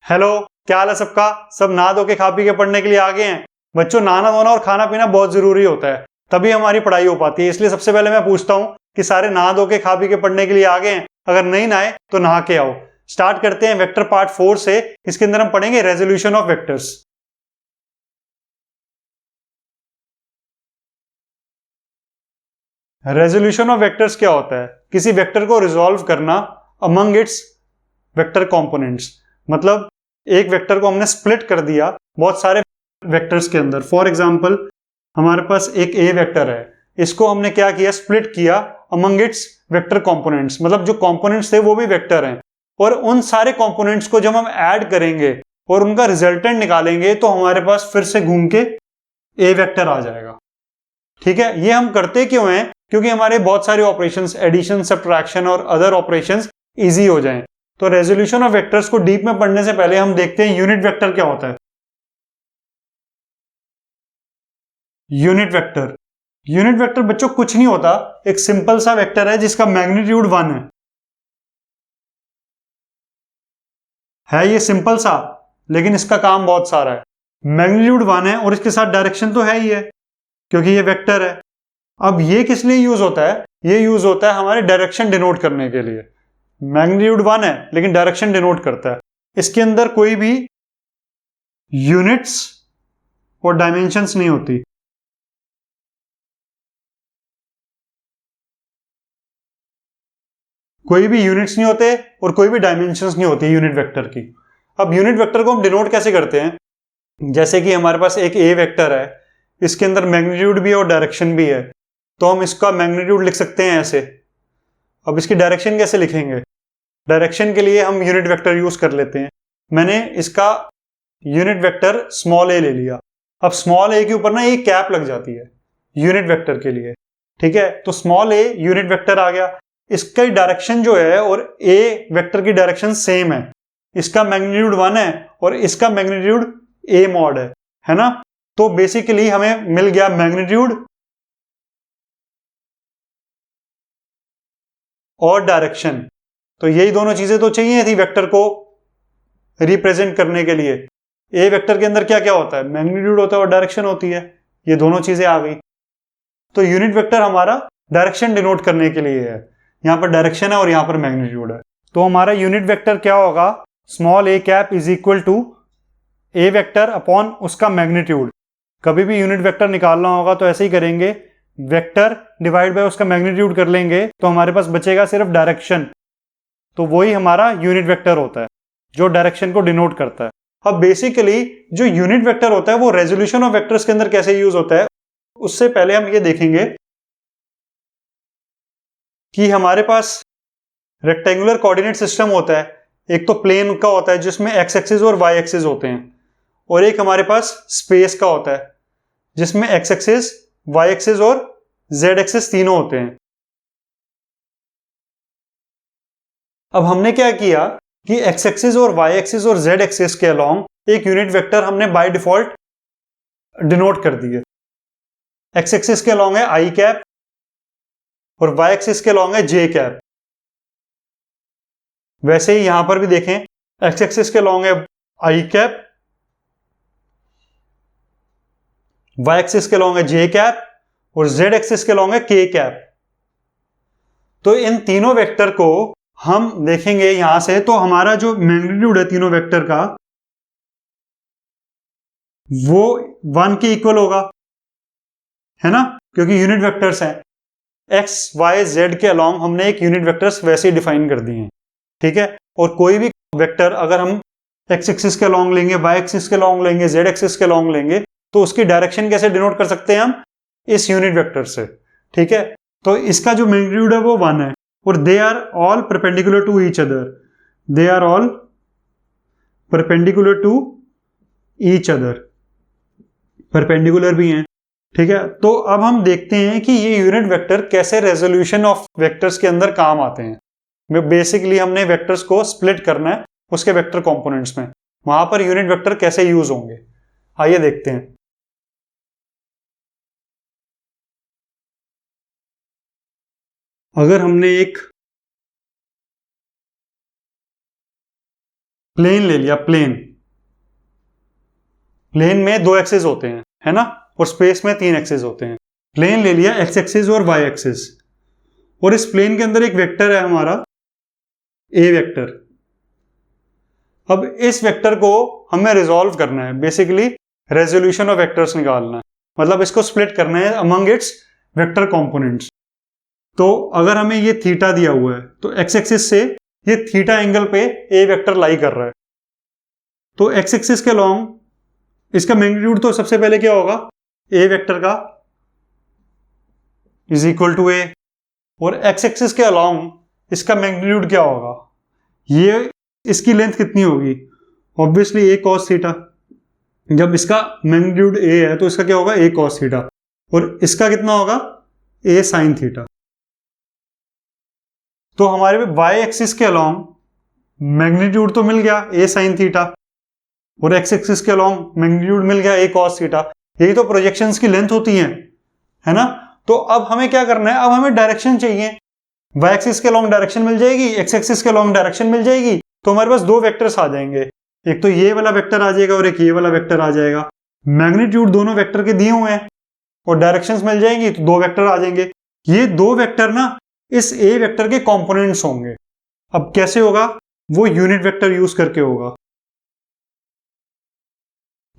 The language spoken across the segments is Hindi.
हेलो, क्या हाल है सबका। सब नहा धो के खा पी के पढ़ने के लिए आ गए हैं। बच्चों, नहाना धोना और खाना पीना बहुत जरूरी होता है, तभी हमारी पढ़ाई हो पाती है। इसलिए सबसे पहले मैं पूछता हूँ कि सारे नहा धो के खा पी के पढ़ने के लिए आ गए हैं। अगर नहीं नहाए तो नहा के आओ। स्टार्ट करते हैं वेक्टर पार्ट 4 से। इसके अंदर हम पढ़ेंगे resolution of vectors. Resolution of vectors क्या होता है? किसी वेक्टर को रिजॉल्व करना अमंग इट्स वेक्टर कंपोनेंट्स। मतलब एक वेक्टर को हमने स्प्लिट कर दिया बहुत सारे वेक्टर्स के अंदर। फॉर एग्जांपल, हमारे पास एक ए वेक्टर है, इसको हमने क्या किया, स्प्लिट किया अमंग इट्स वेक्टर कंपोनेंट्स। मतलब जो कंपोनेंट्स थे वो भी वेक्टर हैं, और उन सारे कंपोनेंट्स को जब हम ऐड करेंगे और उनका रिजल्टेंट निकालेंगे तो हमारे पास फिर से घूम के ए वेक्टर आ जाएगा। ठीक है, ये हम करते क्यों हैं? क्योंकि हमारे बहुत सारे ऑपरेशंस, एडिशन, सब्ट्रैक्शन और अदर ऑपरेशंस इजी हो जाएं। तो रेजोल्यूशन ऑफ वेक्टर्स को डीप में पढ़ने से पहले हम देखते हैं यूनिट वेक्टर क्या होता है। यूनिट वेक्टर, यूनिट वेक्टर बच्चों कुछ नहीं होता, एक सिंपल सा वेक्टर है जिसका मैग्नीट्यूड 1 है। ये सिंपल सा, लेकिन इसका काम बहुत सारा है। मैग्नीट्यूड 1 है और इसके साथ डायरेक्शन तो है ही है, क्योंकि ये वेक्टर है। अब ये किस लिए यूज होता है? ये यूज होता है हमारे डायरेक्शन डिनोट करने के लिए। मैग्नीट्यूड 1 है लेकिन डायरेक्शन डिनोट करता है। इसके अंदर कोई भी यूनिट्स और डायमेंशंस नहीं होती। कोई भी यूनिट्स नहीं होते और कोई भी डायमेंशंस नहीं होती यूनिट वेक्टर की। अब यूनिट वेक्टर को हम डिनोट कैसे करते हैं? जैसे कि हमारे पास एक ए वेक्टर है, इसके अंदर मैग्नीट्यूड भी है और डायरेक्शन भी है, तो हम इसका मैग्नीट्यूड लिख सकते हैं ऐसे। अब इसकी डायरेक्शन कैसे लिखेंगे? डायरेक्शन के लिए हम यूनिट वेक्टर यूज कर लेते हैं। मैंने इसका यूनिट वेक्टर स्मॉल ए ले लिया। अब स्मॉल ए के ऊपर ना एक कैप लग जाती है यूनिट वेक्टर के लिए। ठीक है, तो स्मॉल ए यूनिट वेक्टर आ गया। इसका डायरेक्शन जो है और ए वेक्टर की डायरेक्शन सेम है। इसका मैग्नीट्यूड 1 है और इसका मैग्नीट्यूड ए मॉड है ना। तो बेसिकली हमें मिल गया मैग्नीट्यूड और डायरेक्शन। तो यही दोनों चीजें तो चाहिए थी वेक्टर को रिप्रेजेंट करने के लिए। ए वेक्टर के अंदर क्या क्या होता है? मैग्नीट्यूड होता है और डायरेक्शन होती है। ये दोनों चीजें आ गई। तो यूनिट वेक्टर हमारा डायरेक्शन डिनोट करने के लिए है। यहां पर डायरेक्शन है और यहां पर मैग्नीट्यूड है। तो हमारा यूनिट वेक्टर क्या होगा? Small a cap is equal to a vector upon उसका मैग्नीट्यूड। कभी भी यूनिट वेक्टर निकालना होगा तो ऐसे ही करेंगे, वेक्टर डिवाइड बाय उसका मैग्नीट्यूड कर लेंगे तो हमारे पास बचेगा सिर्फ डायरेक्शन। तो वही हमारा यूनिट वेक्टर होता है जो डायरेक्शन को डिनोट करता है। अब बेसिकली जो यूनिट वेक्टर होता है वो रेजोल्यूशन ऑफ वेक्टर्स के अंदर कैसे यूज होता है, उससे पहले हम ये देखेंगे कि हमारे पास रेक्टेंगुलर कोऑर्डिनेट सिस्टम होता है। एक तो प्लेन का होता है जिसमें एक्स एक्सिस और वाई एक्सिस होते हैं, और एक हमारे पास स्पेस का होता है जिसमें एक्स एक्सिस, वाई एक्सिस और जेड एक्सिस तीनों होते हैं। अब हमने क्या किया कि एक्स एक्सिस और वाई एक्सिस और जेड एक्सिस के अलोंग एक यूनिट वेक्टर हमने बाय डिफॉल्ट डिनोट कर दिए। एक्स एक्सिस के अलोंग है आई कैप और वाई एक्सिस के अलोंग है जे कैप। वैसे ही यहां पर भी देखें, एक्स एक्सिस के अलोंग है आई कैप, वाई एक्सिस के अलोंग है जे कैप और जेड एक्सिस के अलोंग है के कैप। तो इन तीनों वेक्टर को हम देखेंगे यहां से, तो हमारा जो मैग्नीट्यूड है तीनों वेक्टर का वो 1 के इक्वल होगा, है ना, क्योंकि यूनिट वेक्टर्स हैं। एक्स वाई जेड के अलोंग हमने एक यूनिट वेक्टर्स वैसे ही डिफाइन कर दिए हैं। ठीक है, और कोई भी वेक्टर अगर हम एक्स एक्सिस के अलोंग लेंगे, वाई एक्सिस के अलोंग लेंगे, जेड एक्सिस के अलोंग लेंगे, तो उसकी डायरेक्शन कैसे डिनोट कर सकते हैं हम? इस यूनिट वेक्टर से। ठीक है, तो इसका जो मैग्नीट्यूड है वो 1 है और they are all perpendicular to each other. They are all perpendicular to each other, perpendicular भी हैं। ठीक है, तो अब हम देखते हैं कि ये यूनिट वेक्टर कैसे रेजोल्यूशन ऑफ वेक्टर्स के अंदर काम आते हैं। बेसिकली हमने वेक्टर्स को स्प्लिट करना है उसके वेक्टर कंपोनेंट्स में, वहां पर यूनिट वेक्टर कैसे यूज होंगे, आइए देखते हैं। अगर हमने एक प्लेन ले लिया, प्लेन में 2 एक्सिस होते हैं, है ना, और स्पेस में 3 एक्सिस होते हैं। प्लेन ले लिया, एक्स एक्सिस और वाई एक्सिस, और इस प्लेन के अंदर एक वेक्टर है हमारा ए वेक्टर। अब इस वेक्टर को हमें रिजॉल्व करना है, बेसिकली रेजोल्यूशन ऑफ वेक्टर्स निकालना है, मतलब इसको स्प्लिट करना है अमंग इट्स वेक्टर कंपोनेंट्स। तो अगर हमें ये थीटा दिया हुआ है तो एक्स एक्सिस से ये थीटा एंगल पे ए वेक्टर लाई कर रहा है, तो एक्स एक्सिस के लॉन्ग इसका मैग्नीट्यूड तो सबसे पहले क्या होगा, ए वेक्टर का इज इक्वल टू ए, और एक्स एक्सिस के अलॉन्ग इसका मैग्नीट्यूड क्या होगा, ये इसकी लेंथ कितनी होगी, ऑब्वियसली ए कॉस थीटा। जब इसका मैग्नीट्यूड ए है तो इसका क्या होगा, ए कॉस थीटा, और इसका कितना होगा, ए साइन थीटा। तो हमारे पे वाई एक्सिस के अलॉन्ग मैग्नीट्यूड तो मिल गया ए साइन थीटा, और एक्स एक्सिस के अलॉन्ग मैग्नीट्यूड मिल गया ए कॉस थीटा। यही तो प्रोजेक्शंस की लेंथ होती है ना। तो अब हमें क्या करना है, अब हमें डायरेक्शन चाहिए। वाई एक्सिस के अलॉन्ग डायरेक्शन मिल जाएगी, एक्स एक्सिस के अलॉन्ग डायरेक्शन मिल जाएगी, तो हमारे पास 2 वेक्टर्स आ जाएंगे, एक तो ये वाला वेक्टर आ जाएगा और एक ये वाला वेक्टर आ जाएगा। मैग्नीट्यूड दोनों वेक्टर के दिए हुए हैं और डायरेक्शंस मिल जाएंगी, तो 2 वेक्टर आ जाएंगे। ये 2 वेक्टर ना इस ए वेक्टर के कंपोनेंट्स होंगे। अब कैसे होगा, वो यूनिट वेक्टर यूज करके होगा।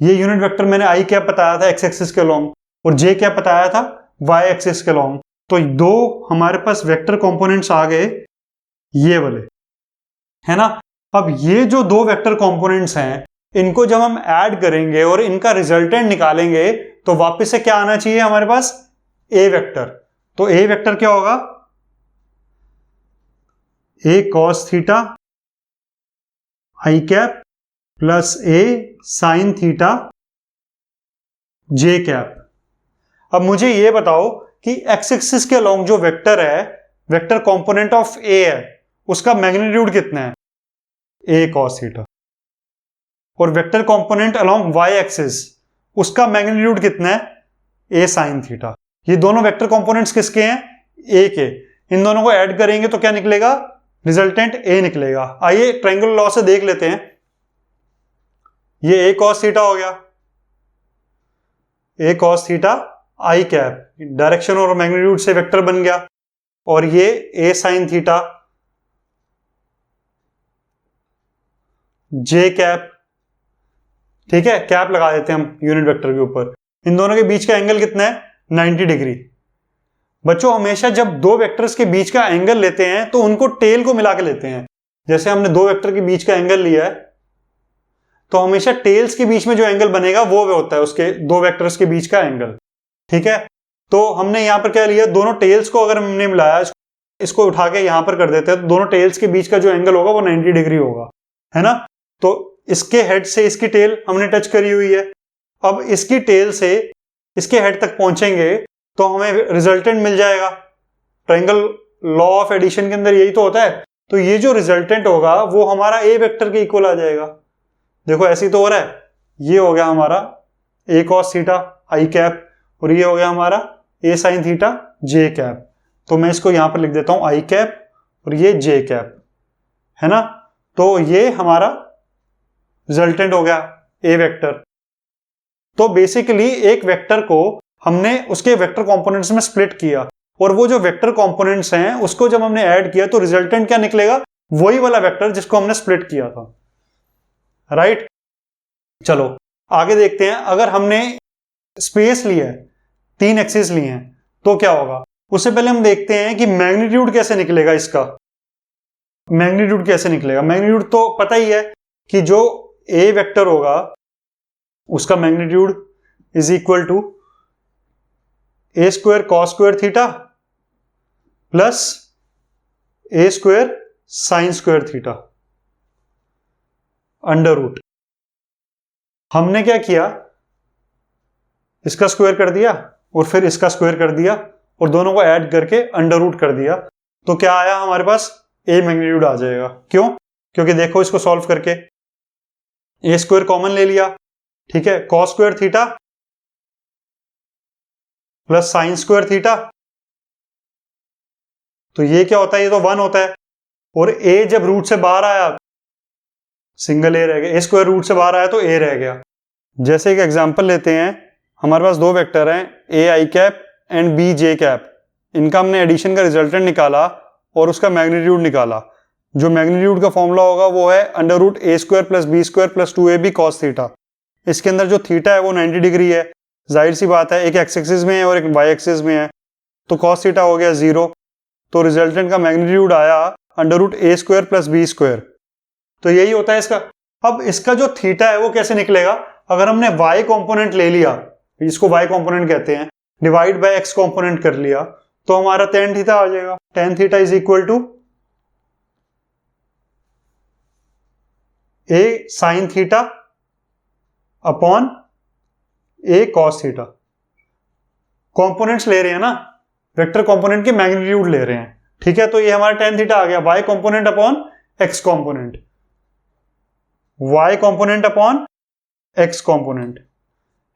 ये यूनिट वेक्टर मैंने आई कैप बताया था एक्स एक्सिस के अलॉन्ग, और जे कैप बताया था वाई एक्सिस के अलॉन्ग। तो 2 हमारे पास वेक्टर कंपोनेंट्स आ गए ये वाले, है ना। अब ये जो 2 वेक्टर कंपोनेंट्स हैं, इनको जब हम ऐड करेंगे और इनका रिजल्टेंट निकालेंगे तो वापस से क्या आना चाहिए हमारे पास, ए वेक्टर। तो ए वेक्टर क्या होगा, ए cos theta i cap plus A sine theta j cap. अब मुझे ये बताओ कि एक्स एक्सिस के अलॉन्ग जो वेक्टर है, वेक्टर कंपोनेंट ऑफ ए है, उसका मैग्नीट्यूड कितना है, ए कॉस थीटा, और vector component along y axis उसका मैग्नीट्यूड कितना है, ए साइन थीटा। ये दोनों वेक्टर कंपोनेंट्स किसके हैं, ए के। इन दोनों को ऐड करेंगे तो क्या निकलेगा, रिजल्टेंट ए निकलेगा। आइए ट्रायंगल लॉ से देख लेते हैं। ये ए कॉस थीटा हो गया, ए cos theta i cap, direction और मैग्नीट्यूड से वेक्टर बन गया, और ये ए साइन थीटा जे कैप। ठीक है, कैप लगा देते हैं हम यूनिट वेक्टर के ऊपर। इन दोनों के बीच का एंगल कितना है, 90 डिग्री। बच्चों हमेशा जब 2 वेक्टर्स के बीच का एंगल लेते हैं तो उनको टेल को मिला के लेते हैं। जैसे हमने 2 वेक्टर के बीच का एंगल लिया है, तो हमेशा टेल्स के बीच में जो एंगल बनेगा वो होता है उसके 2 वेक्टर्स के बीच का एंगल। ठीक है, तो हमने यहां पर क्या लिया, दोनों टेल्स को अगर हमने मिलाया, इसको उठा के यहां पर कर देते हैं, तो दोनों टेल्स के बीच का जो एंगल होगा वो 90 डिग्री होगा, है ना। तो इसके हेड से इसकी टेल हमने टच करी हुई है। अब इसकी टेल से इसके हेड तक पहुंचेंगे तो हमें रिजल्टेंट मिल जाएगा। ट्रायंगल लॉ ऑफ एडिशन के अंदर यही तो होता है। तो ये जो रिजल्टेंट होगा वो हमारा ए वेक्टर के इक्वल आ जाएगा। देखो ऐसे ही तो हो रहा है, ये हो गया हमारा ए कॉस थीटा आई कैप, और ये हो गया हमारा ए साइन थीटा जे कैप। तो मैं इसको यहां पर लिख देता हूं आई कैप और ये जे कैप, है ना। तो ये हमारा रिजल्टेंट हो गया ए वेक्टर। तो बेसिकली एक वेक्टर को हमने उसके वेक्टर कंपोनेंट्स में स्प्लिट किया, और वो जो वेक्टर कंपोनेंट्स हैं उसको जब हमने ऐड किया तो रिजल्टेंट क्या निकलेगा, वही वाला वेक्टर जिसको हमने स्प्लिट किया था, राइट। चलो आगे देखते हैं। अगर हमने स्पेस लिया है, 3 एक्सिस लिए हैं, तो क्या होगा। उससे पहले हम देखते हैं कि मैग्नीट्यूड कैसे निकलेगा इसका। मैग्नीट्यूड कैसे निकलेगा, मैग्नीट्यूड तो पता ही है कि जो ए वेक्टर होगा उसका magnitude is equal to a square cos square theta plus a square sine square theta under root. हमने क्या किया, इसका स्क्वायर कर दिया और फिर इसका स्क्वायर कर दिया और दोनों को ऐड करके अंडर रूट कर दिया, तो क्या आया हमारे पास, ए मैग्नीट्यूड आ जाएगा। क्यों, क्योंकि देखो इसको सॉल्व करके ए स्क्वायर कॉमन ले लिया, ठीक है, cos square theta plus sign square theta, तो ये क्या होता है, ये तो 1 होता है, और ए जब रूट से बाहर आया सिंगल ए रह गया, ए स्क्वायर रूट से बाहर आया तो ए रह गया। जैसे एक एग्जांपल लेते हैं, हमारे पास दो वेक्टर हैं A I cap and B J cap, इनका हमने एडिशन का रिजल्टेंट निकाला और उसका मैग्नीट्यूड निकाला। जो मैग्नीट्यूड का फॉर्मूला होगा वो है under root A square plus B square plus 2ab cos theta. इसके अंदर जो थीटा है वो 90 डिग्री है, जाहिर सी बात है, एक एक्स एक्सिस में है और एक वाई एक्सिस में है, तो कॉस थीटा हो गया 0। तो रिजल्टेंट का मैग्नीट्यूड आया under root A square plus B square. तो यही होता है इसका। अब इसका जो थीटा है वो कैसे निकलेगा, अगर हमने y कॉम्पोनेंट ले लिया, इसको y कॉम्पोनेंट कहते हैं, डिवाइड बाय x कॉम्पोनेंट कर लिया, तो हमारा tan थीटा आ जाएगा। tan theta is equal to a sin theta upon a cos theta. Components ले रहे हैं ना, वेक्टर कॉम्पोनेंट के मैग्नीट्यूड ले रहे हैं, ठीक है। तो ये हमारा tan थीटा आ गया y component upon x component, y component upon x component,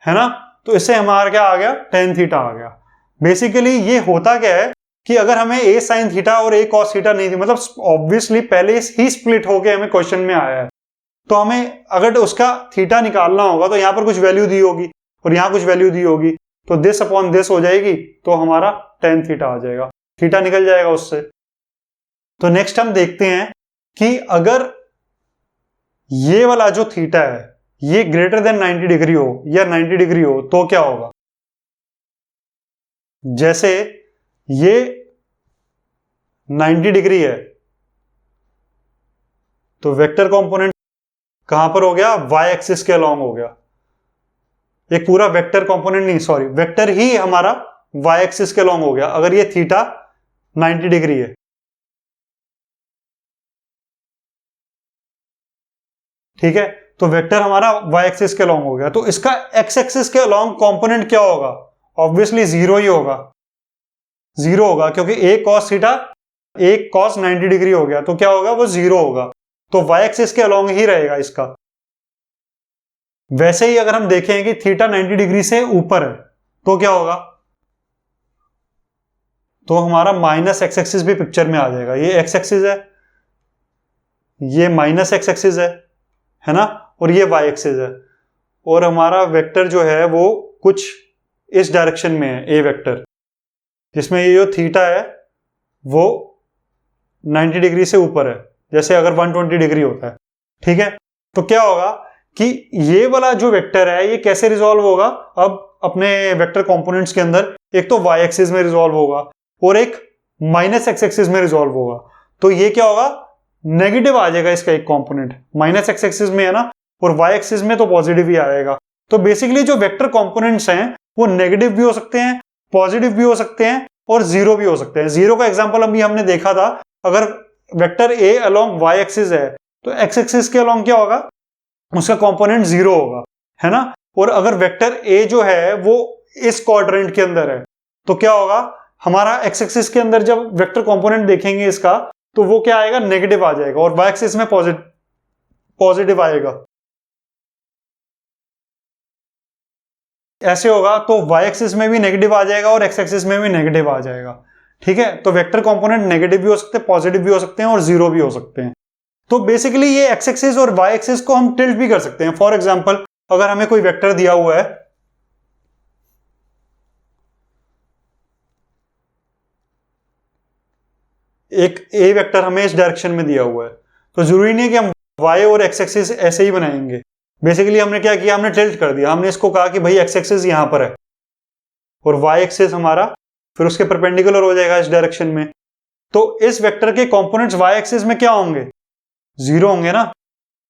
है ना। तो इससे हमारा क्या आ गया, tan थीटा आ गया। बेसिकली ये होता क्या है कि अगर हमें a sin थीटा और a cos थीटा नहीं थी, मतलब ऑब्वियसली पहले ही स्प्लिट होके हमें क्वेश्चन में आया है, तो हमें अगर उसका थीटा निकालना होगा तो यहां पर कुछ वैल्यू दी होगी और यहां कुछ वैल्यू दी होगी, तो दिस अपॉन दिस हो जाएगी, तो हमारा tan थीटा आ जाएगा, थीटा निकल जाएगा उससे। तो नेक्स्ट हम देखते हैं कि अगर ये वाला जो थीटा है ये ग्रेटर देन 90 डिग्री हो या 90 डिग्री हो तो क्या होगा। जैसे ये 90 डिग्री है तो वेक्टर कंपोनेंट कहां पर हो गया, y एक्सिस के अलोंग हो गया। एक पूरा वेक्टर कंपोनेंट नहीं, सॉरी, वेक्टर ही हमारा y एक्सिस के अलोंग हो गया अगर ये थीटा 90 डिग्री है, ठीक है। तो वेक्टर हमारा y एक्सिस के अलोंग हो गया, तो इसका x एक्सिस के अलोंग कंपोनेंट क्या होगा, ऑब्वियसली 0 ही होगा, 0 होगा, क्योंकि a cos theta a cos 90 degree हो गया, तो क्या होगा, वो 0 होगा, तो y एक्सिस के अलोंग ही रहेगा इसका। वैसे ही अगर हम देखें कि थीटा 90 डिग्री से ऊपर है तो क्या होगा, तो हमारा माइनस एक्स एक्सिस भी पिक्चर में आ जाएगा। ये एक्स एक्सिस है, ये माइनस एक्स एक्सिस है ना, और ये वाई एक्सिस है, और हमारा वेक्टर जो है वो कुछ इस डायरेक्शन में है, ए वेक्टर, जिसमें ये जो थीटा है वो 90 डिग्री से ऊपर है, जैसे अगर 120 डिग्री होता है, ठीक है। तो क्या होगा कि ये वाला जो वेक्टर है ये कैसे रिजॉल्व होगा, अब अपने वेक्टर कंपोनेंट्स के अंदर एक तो वाई एक्सिस में रिजॉल्व होगा और एक माइनस एक्स एक्सिस में रिजॉल्व होगा। तो ये क्या होगा, नेगेटिव आ जाएगा इसका एक कंपोनेंट, माइनस एक्स एक्सिस में है ना, और वाई एक्सिस में तो पॉजिटिव ही आएगा। तो बेसिकली जो वेक्टर कंपोनेंट्स हैं वो नेगेटिव भी हो सकते हैं, पॉजिटिव भी हो सकते हैं और जीरो भी हो सकते हैं। जीरो का एग्जांपल अभी हमने देखा था, अगर vector a along y axis है तो एक्स एक्सिस के अलोंग क्या होगा, उसका कंपोनेंट 0 होगा, है ना। और अगर वेक्टर ए जो है वो इस क्वाड्रेंट के अंदर है तो क्या होगा, हमारा एक्स एक्सिस के अंदर जब वेक्टर कंपोनेंट देखेंगे इसका तो वो क्या आएगा, नेगेटिव आ जाएगा, और वाई एक्सिस में पॉजिटिव आएगा, ऐसे होगा। तो वाई एक्सिस में भी नेगेटिव आ जाएगा और एक्स एक्सिस में भी नेगेटिव आ जाएगा, ठीक है। तो वेक्टर कंपोनेंट नेगेटिव भी हो सकते हैं, पॉजिटिव भी हो सकते हैं और जीरो भी हो सकते हैं। तो बेसिकली ये एक्स एक्सिस और वाई एक्सिस को हम टिल्ट भी कर सकते हैं। फॉर एग्जांपल अगर हमें कोई वेक्टर दिया हुआ है, एक ए वेक्टर हमें इस डायरेक्शन में दिया हुआ है, तो जरूरी नहीं है कि हम वाई और एक्स एक्सिस ऐसे ही बनाएंगे। बेसिकली हमने क्या किया, हमने टिल्ट कर दिया, हमने इसको कहा कि भाई एक्स एक्सिस यहां पर है और वाई एक्सिस हमारा फिर उसके परपेंडिकुलर हो जाएगा इस डायरेक्शन में। तो इस वेक्टर के कंपोनेंट्स वाई एक्सिस में क्या होंगे, 0 होंगे ना,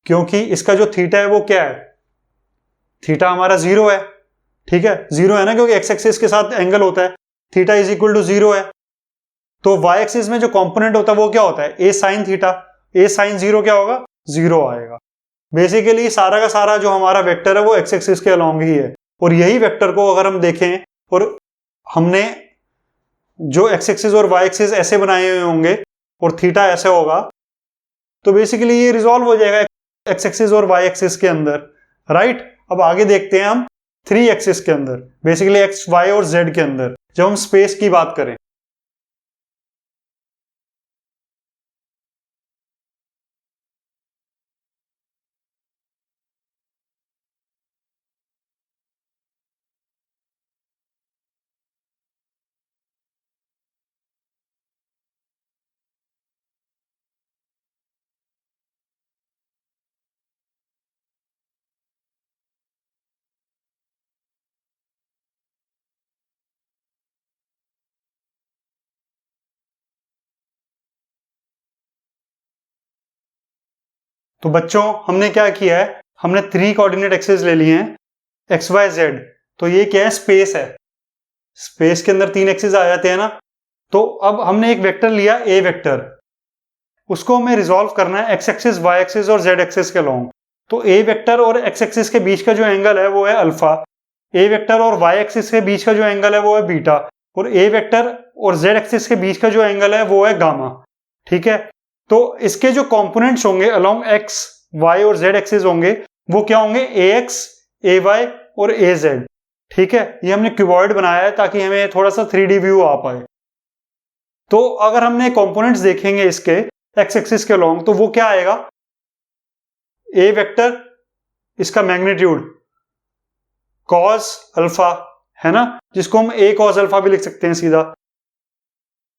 क्योंकि इसका जो थीटा है वो क्या है, थीटा हमारा 0 है, ठीक है, 0 है ना, क्योंकि एक्स एक्सिस के साथ एंगल होता है, थीटा इज इक्वल टू 0 है। तो वाई एक्सिस में जो कंपोनेंट होता है वो क्या होता है, ए साइन थीटा, ए साइन 0 क्या होगा, 0 आएगा। बेसिकली सारा का सारा जो हमारा वेक्टर है वो एक्स एक्सिस के अलोंग ही है, और यही वेक्टर को अगर हम देखें और हमने जो एक्स एक्सिस और वाई एक्सिस ऐसे बनाए हुए होंगे और थीटा ऐसे होगा, तो बेसिकली ये रिजॉल्व हो जाएगा एक्स एक्सिस और वाई एक्सिस के अंदर, राइट। अब आगे देखते हैं हम 3 एक्सिस के अंदर, बेसिकली एक्स वाई और जेड के अंदर, जब हम स्पेस की बात करें। तो बच्चों हमने क्या किया है, हमने 3 कोऑर्डिनेट एक्सिस ले लिए हैं, एक्स वाई जेड। तो ये क्या है, स्पेस है। स्पेस के अंदर 3 एक्सिस आ जाते हैं ना। तो अब हमने एक वेक्टर लिया ए वेक्टर, उसको हमें रिजॉल्व करना है एक्स एक्सिस, वाई एक्सिस और जेड एक्सिस के लॉन्ग। तो ए वेक्टर और एक्स एक्सिस के बीच का जो एंगल है वो है अल्फा, ए वेक्टर और वाई एक्सिस के बीच का जो एंगल है वो है बीटा, और ए वेक्टर और जेड एक्सिस के बीच का जो एंगल है वो है गामा। ठीक है, तो इसके जो कंपोनेंट्स होंगे अलोंग एक्स वाई और जेड एक्सिस होंगे वो क्या होंगे, ए एक्स, ए वाई और ए जेड। ठीक है, ये हमने क्यूबॉइड बनाया है ताकि हमें थोड़ा सा 3D व्यू आ पाए। तो अगर हमने कंपोनेंट्स देखेंगे इसके एक्स एक्सिस के लॉन्ग, तो वो क्या आएगा, ए वेक्टर, इसका मैग्नीट्यूड कॉस अल्फा है ना, जिसको हम ए कॉस अल्फा भी लिख सकते हैं सीधा।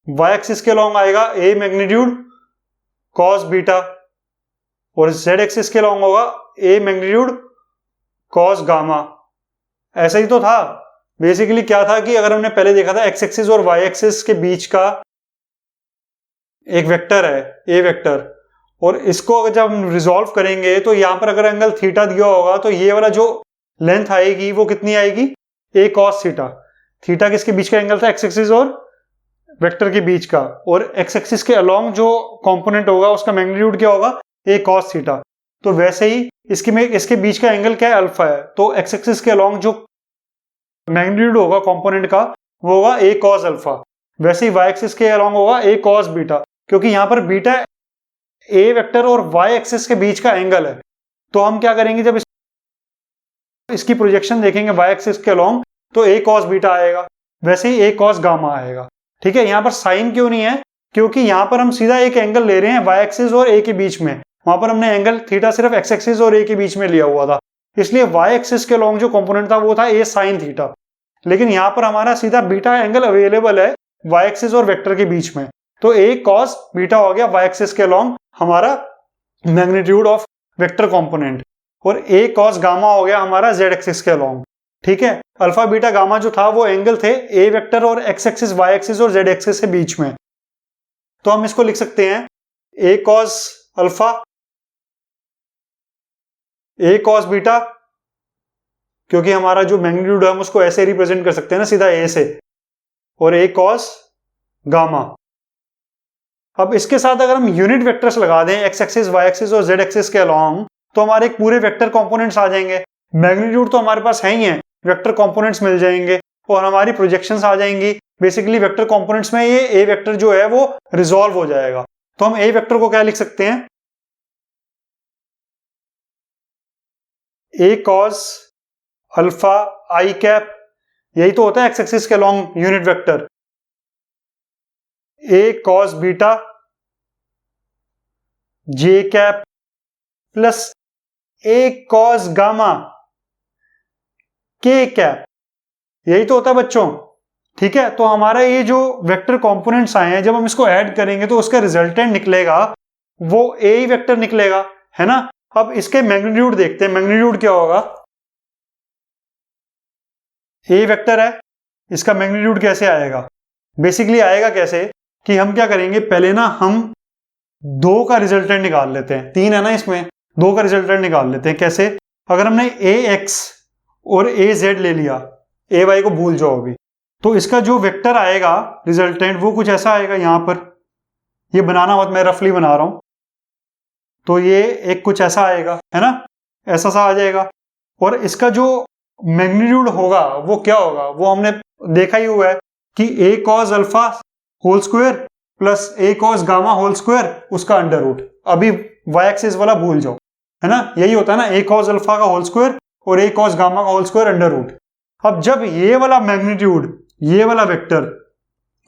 वाई एक्सिस के लॉन्ग आएगा ए मैग्नीट्यूड कॉस बीटा, और जेड एक्सिस के लॉन्ग होगा ए मैग्नीट्यूड कॉस गामा। ऐसा ही तो था बेसिकली। क्या था कि अगर हमने पहले देखा था एक्स एक्सिस और वाई एक्सिस के बीच का एक वेक्टर है ए वेक्टर, और इसको अगर जब हम रिजॉल्व करेंगे तो यहां पर अगर एंगल थीटा दिया होगा तो ये वाला जो लेंथ आएगी वो कितनी आएगी, ए कॉस थीटा। थीटा किसके बीच का एंगल था, एक्स एक्सिस और वेक्टर के बीच का, और एक्स एक्सिस के अलोंग जो कंपोनेंट होगा उसका मैग्नीट्यूड क्या होगा, ए कॉस थीटा। तो वैसे ही इसके बीच का एंगल क्या है, अल्फा है। तो एक्स एक्सिस के अलोंग जो मैग्नीट्यूड होगा कंपोनेंट का वो होगा ए कॉस अल्फा। वैसे ही वाई एक्सिस के अलोंग होगा ए कॉस बीटा, क्योंकि यहां पर बीटा ए वेक्टर और वाई एक्सिस के बीच का एंगल है। तो हम क्या करेंगे, जब इसकी प्रोजेक्शन देखेंगे वाई एक्सिस के अलोंग तो ए कॉस बीटा आएगा, वैसे ही ए कॉस गामा आएगा। ठीक है, यहां पर साइन क्यों नहीं है, क्योंकि यहां पर हम सीधा एक एंगल ले रहे हैं वाई एक्सिस और ए के बीच में, वहां पर हमने एंगल थीटा सिर्फ एक्स एक्सिस और ए के बीच में लिया हुआ था, इसलिए वाई एक्सिस के अलोंग जो कंपोनेंट था वो था ए साइन थीटा। लेकिन यहां पर हमारा सीधा बीटा एंगल अवेलेबल है वाई एक्सिस और वेक्टर के बीच में, तो ए कॉस बीटा हो गया वाई एक्सिस के अलोंग हमारा मैग्नीट्यूड ऑफ वेक्टर कंपोनेंट, और ए कॉस गामा हो गया हमारा जेड एक्सिस के अलोंग। ठीक है, अल्फा बीटा गामा जो था वो एंगल थे ए वेक्टर और एक्स एक्सिस, वाई एक्सिस और जेड एक्सिस के बीच में। तो हम इसको लिख सकते हैं ए कॉस अल्फा, ए कॉस बीटा, क्योंकि हमारा जो मैग्नीट्यूड है हम उसको ऐसे रिप्रेजेंट कर सकते हैं ना सीधा ए से, और ए कॉस गामा। अब इसके साथ अगर हम यूनिट वेक्टर्स लगा दें एक्स एक्सिस, वाई एक्सिस और जेड एक्सिस के अलोंग, तो हमारे पूरे वेक्टर कंपोनेंट्स आ जाएंगे। मैग्नीट्यूड तो हमारे पास है ही है, वेक्टर कंपोनेंट्स मिल जाएंगे और हमारी प्रोजेक्शंस आ जाएंगी। बेसिकली वेक्टर कंपोनेंट्स में ये ए वेक्टर जो है वो रिजॉल्व हो जाएगा। तो हम ए वेक्टर को क्या लिख सकते हैं, ए कॉस अल्फा आई कैप, यही तो होता है एक्स एक्सिस के अलोंग यूनिट वेक्टर, ए cos beta J cap plus ए कॉस गामा के कैप, यही तो होता है बच्चों। ठीक है, तो हमारा ये जो वेक्टर कंपोनेंट्स आए हैं जब हम इसको ऐड करेंगे तो उसका रिजल्टेंट निकलेगा वो ए ही वेक्टर निकलेगा, है ना। अब इसके मैग्नीट्यूड देखते हैं, मैग्नीट्यूड क्या होगा, ए वेक्टर है, इसका मैग्नीट्यूड कैसे आएगा, बेसिकली आएगा कैसे कि हम क्या करेंगे, पहले ना हम 2 का रिजल्टेंट निकाल लेते हैं, 3 है ना इसमें, 2 का रिजल्टेंट निकाल लेते हैं। कैसे, अगर हमने ए एक्स और ए जेड ले लिया, ए वाई को भूल जाओ अभी, तो इसका जो वेक्टर आएगा रिजल्टेंट वो कुछ ऐसा आएगा। यहां पर ये बनाना मत, मैं रफली बना रहा हूं, तो ये एक कुछ ऐसा आएगा, है ना, ऐसा सा आ जाएगा। और इसका जो मैग्नीट्यूड होगा वो क्या होगा, वो हमने देखा ही हुआ है कि A cos alpha whole square plus A cos gamma whole square, उसका अंडर रूट। अभी वाई एक्सिस वाला भूल जाओ, है ना, यही होता है ना, ए कॉस अल्फा का होल स्क्वायर और ए कॉस गामा का होल स्क्वायर अंडर रूट। अब जब ये वाला मैग्नीट्यूड, ये वाला वेक्टर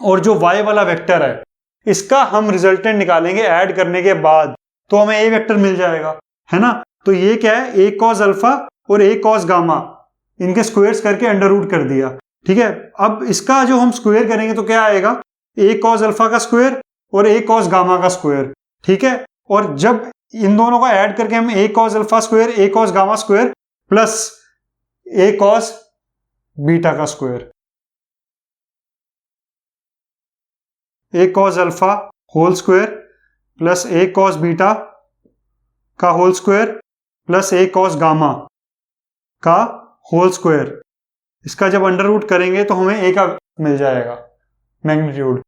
और जो वाई वाला वेक्टर है, इसका हम रिजल्टेंट निकालेंगे ऐड करने के बाद, तो हमें ए वेक्टर मिल जाएगा, है ना। तो ये क्या है, ए कॉस अल्फा और ए कॉस गामा, इनके स्क्वायर्स करके अंडर रूट कर दिया। ठीक है, अब इसका जो हम स्क्वायर करेंगे तो क्या आएगा, ए कॉस अल्फा का स्क्वायर और ए कॉस गामा का स्क्वायर। ठीक है, और जब इन दोनों को ऐड करके हम A cos alpha square, A cos gamma square plus A cos beta का square, A cos alpha whole square plus A cos beta का होल स्क्वायर प्लस ए कॉस गामा का होल स्क्वायर, इसका जब अंडर रूट करेंगे तो हमें ए का मिल जाएगा मैग्नीट्यूड।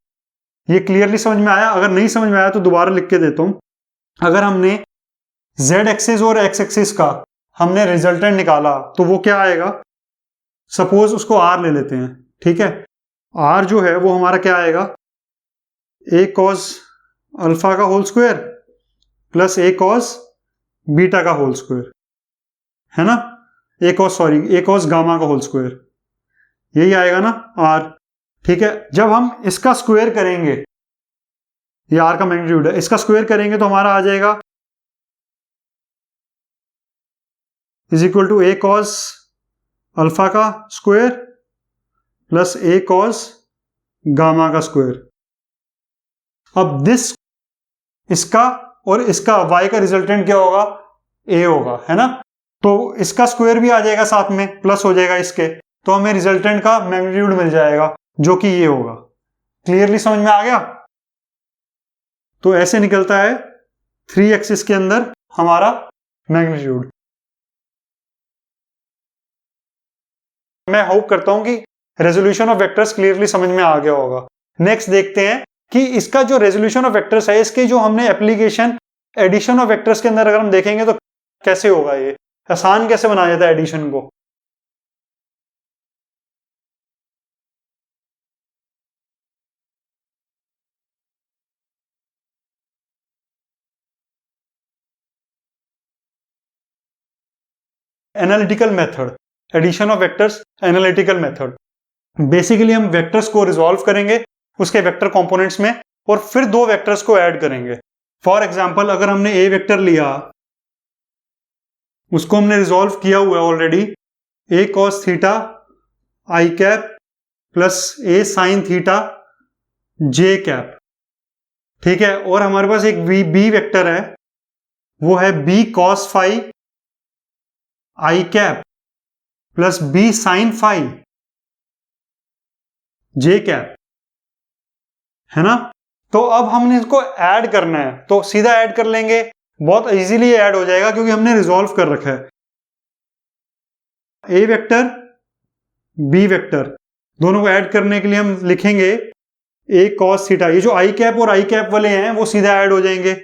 ये क्लियरली समझ में आया? अगर नहीं समझ में आया तो दोबारा लिख के देता हूं। अगर हमने z एक्सिस और x एक्सिस का हमने रिजल्टेंट निकाला तो वो क्या आएगा, सपोज उसको r ले लेते हैं, ठीक है। r जो है वो हमारा क्या आएगा, a cos अल्फा का whole square plus a cos beta का होल स्क्वायर, है ना, a cos गामा का होल स्क्वायर, यही आएगा ना r, ठीक है। जब हम इसका स्क्वायर करेंगे, ये r का मैग्नीट्यूड है, इसका स्क्वायर करेंगे तो हमारा आ जाएगा is equal to a cos alpha का स्क्वायर प्लस ए कॉस गामा का स्क्वायर। अब इसका और इसका y का रिजल्टेंट क्या होगा, a होगा, है ना। तो इसका स्क्वायर भी आ जाएगा साथ में, प्लस हो जाएगा इसके, तो हमें रिजल्टेंट का मैग्नीट्यूड मिल जाएगा जो कि ये होगा। क्लियरली समझ में आ गया? तो ऐसे निकलता है 3 एक्सिस के अंदर हमारा मैग्नीट्यूड। मैं होप करता हूं कि रेजोल्यूशन ऑफ वेक्टर्स क्लियरली समझ में आ गया होगा। नेक्स्ट देखते हैं कि इसका जो रेजोल्यूशन ऑफ वेक्टर्स है, इसके जो हमने एप्लीकेशन एडिशन ऑफ वेक्टर्स के अंदर अगर हम देखेंगे तो कैसे होगा, ये आसान कैसे बनाया जाता है एडिशन को। Analytical method, addition of vectors analytical method. Basically हम वेक्टर्स को रिजॉल्व करेंगे उसके वेक्टर कंपोनेंट्स में और फिर दो वेक्टर्स को ऐड करेंगे। फॉर एग्जांपल अगर हमने ए वेक्टर लिया, उसको हमने रिजॉल्व किया हुआ है already, A cos theta i cap plus A sine theta j cap, ठीक है। और हमारे पास एक बी वेक्टर है, वो है B cos phi I cap plus B sine phi J cap, है ना। तो अब हमने इसको ऐड करना है, तो सीधा ऐड कर लेंगे, बहुत इजीली ऐड हो जाएगा क्योंकि हमने रिजॉल्व कर रखा है। ए वेक्टर बी वेक्टर दोनों को ऐड करने के लिए हम लिखेंगे ए कॉस थीटा, ये जो आई कैप और आई कैप वाले हैं वो सीधा ऐड हो जाएंगे,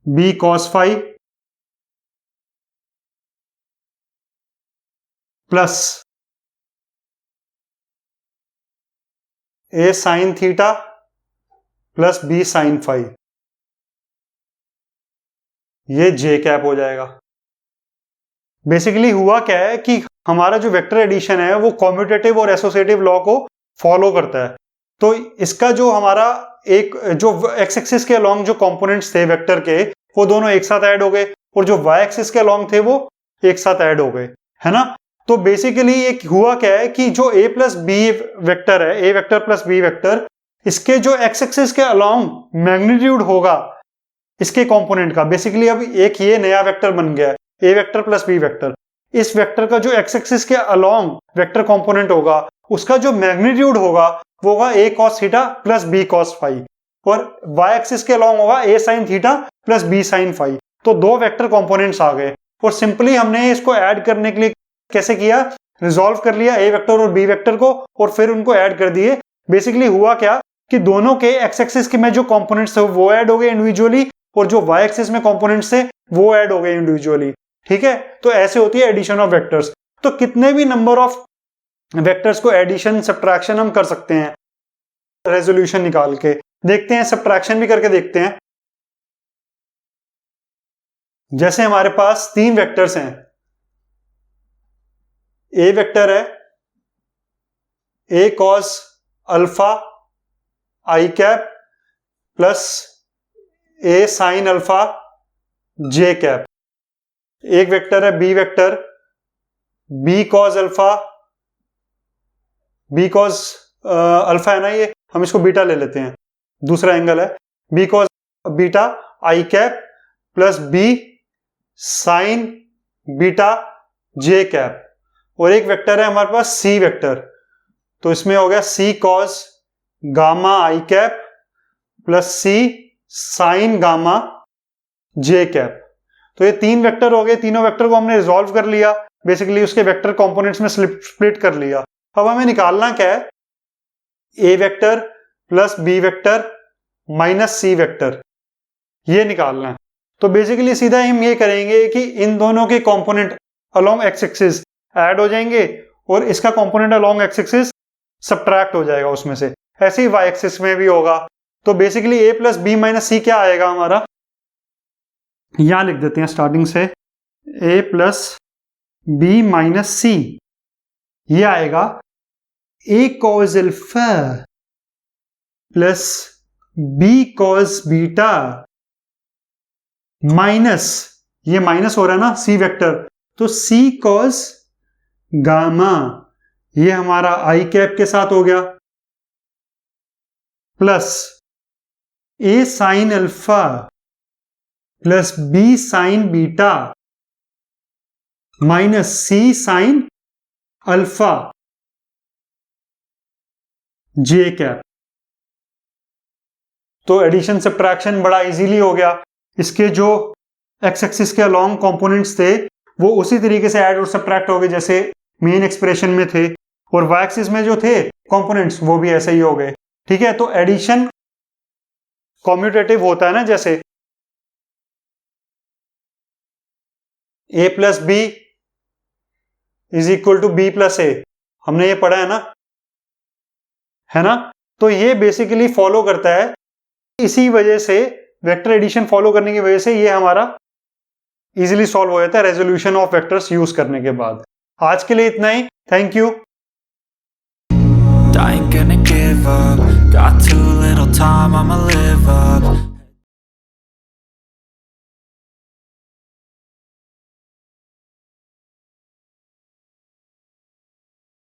बी कॉस फाई प्लस ए sine theta plus B sine phi, ये जे कैप हो जाएगा। बेसिकली हुआ क्या है कि हमारा जो वेक्टर एडिशन है वो कॉम्यूटेटिव और एसोसिएटिव लॉ को फॉलो करता है। तो इसका जो हमारा एक जो एक्स एक्सिस के अलोंग जो कंपोनेंट्स थे वेक्टर के, वो दोनों एक साथ ऐड हो गए, और जो वाई एक्सिस के अलोंग थे वो एक साथ ऐड हो गए, है ना। तो बेसिकली ये हुआ क्या है कि जो ए प्लस बी वेक्टर है, A vector plus B vector, इसके जो एक्स एक्सिस के अलोंग मैग्नीट्यूड होगा इसके कंपोनेंट का, बेसिकली अब एक ये नया वेक्टर बन गया है A vector plus B vector. इस वेक्टर का जो एक्स एक्सिस के अलोंग वेक्टर कंपोनेंट होगा उसका जो मैग्नीट्यूड होगा वो होगा ए cos theta plus B cos phi, और वाई एक्सिस के अलोंग होगा A sine theta plus B sine phi. तो दो वेक्टर कंपोनेंट्स आ गए, और सिंपली हमने इसको ऐड करने के लिए कैसे किया, रिजॉल्व कर लिया ए वेक्टर और बी वेक्टर को और फिर उनको ऐड कर दिए। बेसिकली हुआ क्या कि दोनों के एक्स एक्सिस के में जो कंपोनेंट्स थे वो ऐड हो गए इंडिविजुअली, और जो वाई एक्सिस में कंपोनेंट्स थे वो ऐड हो गए इंडिविजुअली, ठीक है। तो ऐसे होती है एडिशन ऑफ वेक्टर्स। तो कितने भी नंबर ऑफ वेक्टर्स को एडिशन सब्ट्रैक्शन हम कर सकते हैं रेजोल्यूशन निकाल के। देखते हैं, सब्ट्रैक्शन भी करके देखते हैं। जैसे हमारे पास तीन वेक्टर्स हैं, ए वेक्टर है a cos alpha i cap plus A sine alpha J cap. एक वेक्टर है b vector b cos alpha, b cos alpha है ना, ये हम इसको बीटा ले लेते हैं, दूसरा एंगल है B cos beta I cap plus B sine beta J cap. और एक वेक्टर है हमारे पास सी वेक्टर, तो इसमें हो गया C cos gamma I cap plus C sine gamma J cap. तो ये 3 वेक्टर हो गए, तीनों वेक्टर को हमने रिजॉल्व कर लिया, बेसिकली उसके वेक्टर कंपोनेंट्स में स्प्लिट कर लिया। अब हमें निकालना क्या है, A vector plus B vector minus C vector, ये निकालना है। तो बेसिकली सीधा हम ये करेंगे कि इन दोनों के component along x axis add हो जाएंगे और इसका component along x axis subtract हो जाएगा उसमें से। ऐसे ही वाई एक्सिस में भी होगा। तो basically A plus B minus C क्या आएगा हमारा, यहां लिख देते हैं स्टार्टिंग से, A plus B minus C, ये आएगा A cos alpha plus B cos beta minus, ये माइनस हो रहा है ना सी वेक्टर, तो सी कॉज गामा, ये हमारा आई कैप के साथ हो गया, प्लस ए sine alpha plus B sine beta minus C sine alpha जे कैप। तो एडिशन सब्ट्रैक्शन बड़ा इजीली हो गया। इसके जो एक्स एक्सिस के अलोंग कंपोनेंट्स थे वो उसी तरीके से ऐड और सब्ट्रैक्ट हो गए जैसे मेन एक्सप्रेशन में थे, और वाई एक्सिस में जो थे कंपोनेंट्स वो भी ऐसे ही हो गए। ठीक है, तो एडिशन कॉम्यूटेटिव होता है ना, जैसे a plus B is equal to B plus A, हमने ये पढ़ा है ना। तो ये बेसिकली फॉलो करता है, इसी वजह से वेक्टर एडिशन फॉलो करने की वजह से ये हमारा इजीली सॉल्व हो जाता है रेजोल्यूशन ऑफ वेक्टर्स यूज करने के बाद। आज के लिए इतना ही, thank you. I ain't gonna give up, got too little time, I'ma live up